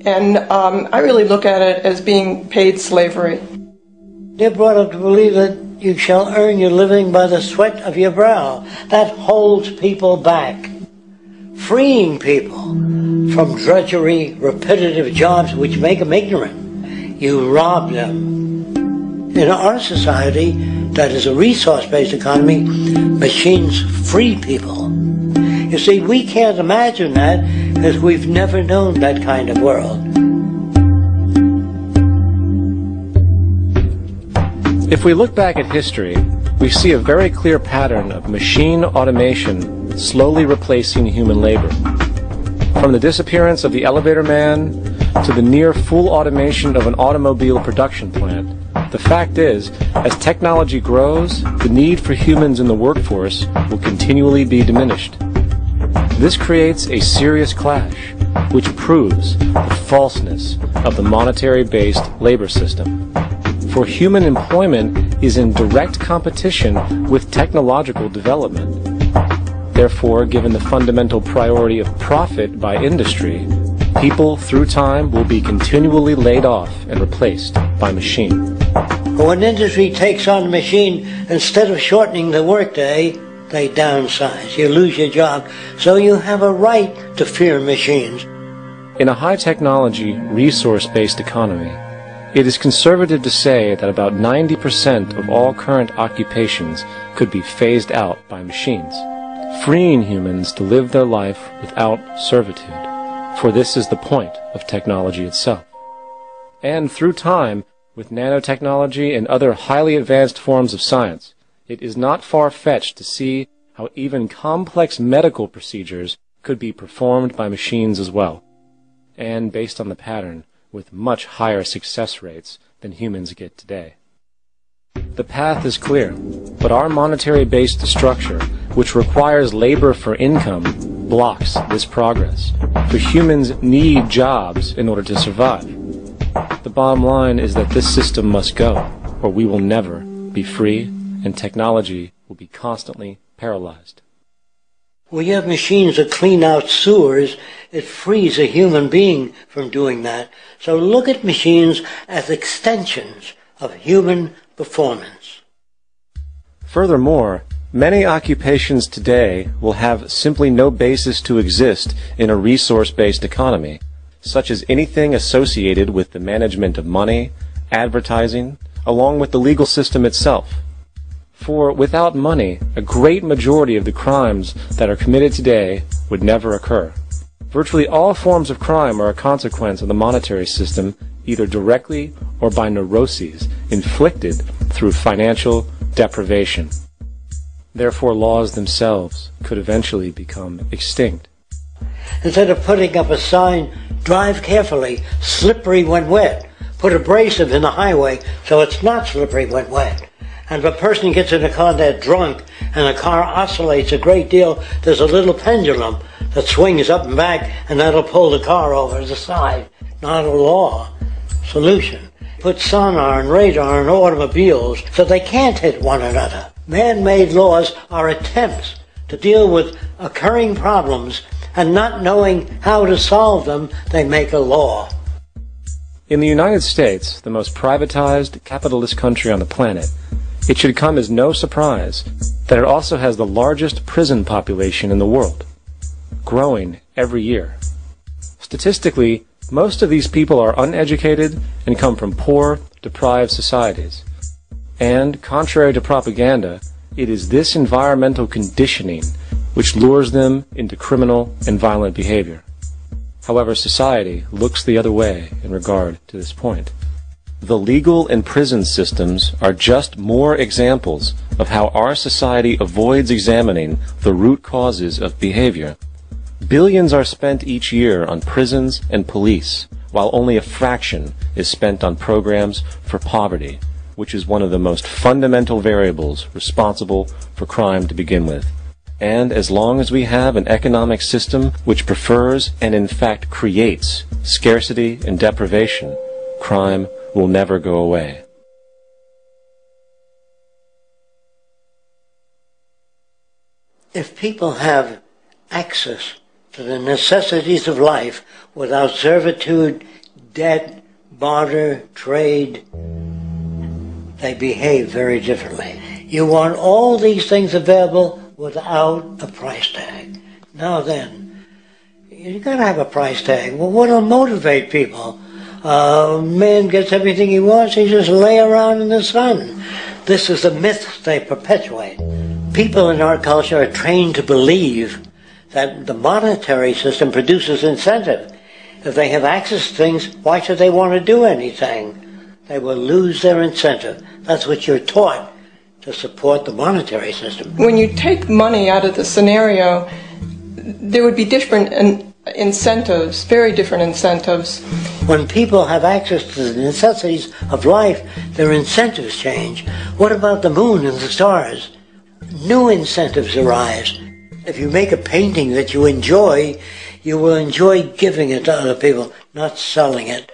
And I really look at it as being paid slavery. They're brought up to believe that you shall earn your living by the sweat of your brow. That holds people back. Freeing people from drudgery, repetitive jobs which make them ignorant. You rob them. In our society, that is a resource-based economy, machines free people. You see, we can't imagine that because we've never known that kind of world. If we look back at history, we see a very clear pattern of machine automation slowly replacing human labor. From the disappearance of the elevator man to the near full automation of an automobile production plant, the fact is, as technology grows, the need for humans in the workforce will continually be diminished. This creates a serious clash, which proves the falseness of the monetary-based labor system. For human employment is in direct competition with technological development. Therefore, given the fundamental priority of profit by industry, people through time will be continually laid off and replaced by machine. When industry takes on a machine, instead of shortening the workday, they downsize. You lose your job. So you have a right to fear machines. In a high-technology, resource-based economy, it is conservative to say that about 90% of all current occupations could be phased out by machines, freeing humans to live their life without servitude, for this is the point of technology itself. And through time, with nanotechnology and other highly advanced forms of science, it is not far-fetched to see how even complex medical procedures could be performed by machines as well, and based on the pattern, with much higher success rates than humans get today. The path is clear, but our monetary-based structure, which requires labor for income, blocks this progress. For humans need jobs in order to survive. The bottom line is that this system must go, or we will never be free, and technology will be constantly paralyzed. We have machines that clean out sewers. It frees a human being from doing that. So look at machines as extensions of human performance. Furthermore, many occupations today will have simply no basis to exist in a resource-based economy, such as anything associated with the management of money, advertising, along with the legal system itself. For without money, a great majority of the crimes that are committed today would never occur. Virtually all forms of crime are a consequence of the monetary system, either directly or by neuroses inflicted through financial deprivation. Therefore, laws themselves could eventually become extinct. Instead of putting up a sign, drive carefully, slippery when wet, put abrasive in the highway so it's not slippery when wet. And if a person gets in a car that's drunk and the car oscillates a great deal, there's a little pendulum that swings up and back, and that'll pull the car over to the side. Not a law solution. Put sonar and radar in automobiles so they can't hit one another. Man-made laws are attempts to deal with occurring problems, and not knowing how to solve them, they make a law. In the United States, the most privatized, capitalist country on the planet, it should come as no surprise that it also has the largest prison population in the world, growing every year. Statistically, most of these people are uneducated and come from poor, deprived societies. And, contrary to propaganda, it is this environmental conditioning which lures them into criminal and violent behavior. However, society looks the other way in regard to this point. The legal and prison systems are just more examples of how our society avoids examining the root causes of behavior. Billions are spent each year on prisons and police, while only a fraction is spent on programs for poverty, which is one of the most fundamental variables responsible for crime to begin with. And as long as we have an economic system which prefers and in fact creates scarcity and deprivation, crime will never go away. If people have access to the necessities of life without servitude, debt, barter, trade, they behave very differently. You want all these things available without a price tag. Now then, you gotta have a price tag. Well, what'll motivate people? Man gets everything he wants, he just lay around in the sun. This is the myth they perpetuate. People in our culture are trained to believe that the monetary system produces incentive. If they have access to things, why should they want to do anything? They will lose their incentive. That's what you're taught to support the monetary system. When you take money out of the scenario, there would be different incentives, very different incentives. When people have access to the necessities of life, their incentives change. What about the moon and the stars? New incentives arise. If you make a painting that you enjoy, you will enjoy giving it to other people, not selling it.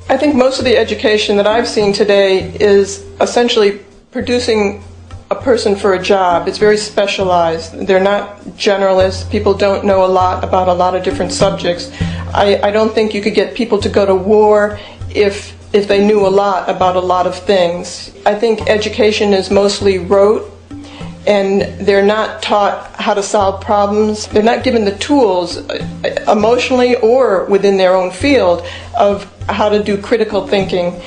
I think most of the education that I've seen today is essentially producing a person for a job. It's very specialized. They're not generalists. People don't know a lot about a lot of different subjects. I don't think you could get people to go to war if they knew a lot about a lot of things. I think education is mostly rote, and they're not taught how to solve problems. They're not given the tools, emotionally or within their own field, of how to do critical thinking.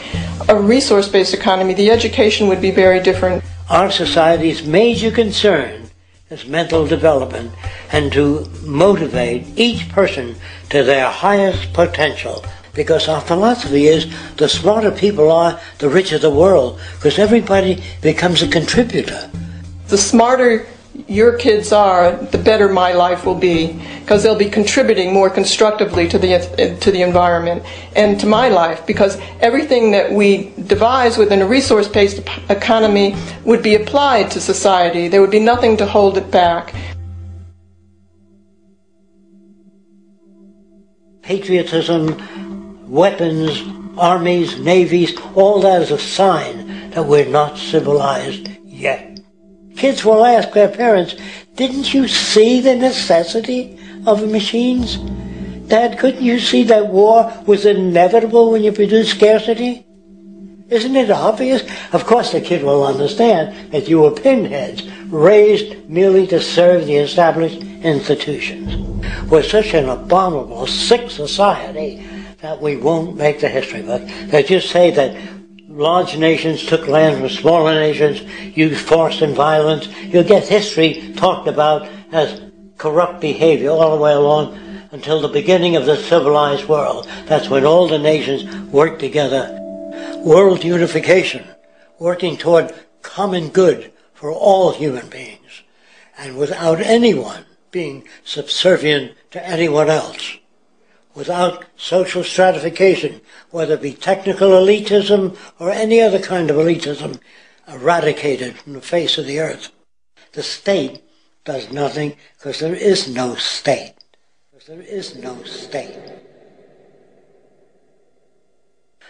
A resource-based economy, the education would be very different. Our society's major concern is mental development and to motivate each person to their highest potential. Because our philosophy is the smarter people are, the richer the world, because everybody becomes a contributor. The smarter your kids are, the better my life will be, because they'll be contributing more constructively to the environment and to my life, because everything that we devise within a resource-based economy would be applied to society. There would be nothing to hold it back. Patriotism, weapons, armies, navies, all that is a sign that we're not civilized yet. Kids will ask their parents, didn't you see the necessity of the machines? Dad, couldn't you see that war was inevitable when you produce scarcity? Isn't it obvious? Of course the kid will understand that you were pinheads, raised merely to serve the established institutions. We're such an abominable, sick society that we won't make the history book. They just say that large nations took land from smaller nations, used force and violence. You'll get history talked about as corrupt behavior all the way along until the beginning of the civilized world. That's when all the nations work together. World unification, working toward common good for all human beings, and without anyone being subservient to anyone else. Without social stratification, whether it be technical elitism or any other kind of elitism, eradicated from the face of the earth. The state does nothing because there is no state. There is no state.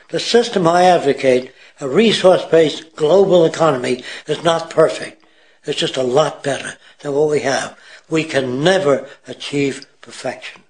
The system I advocate, a resource-based global economy, is not perfect. It's just a lot better than what we have. We can never achieve perfection.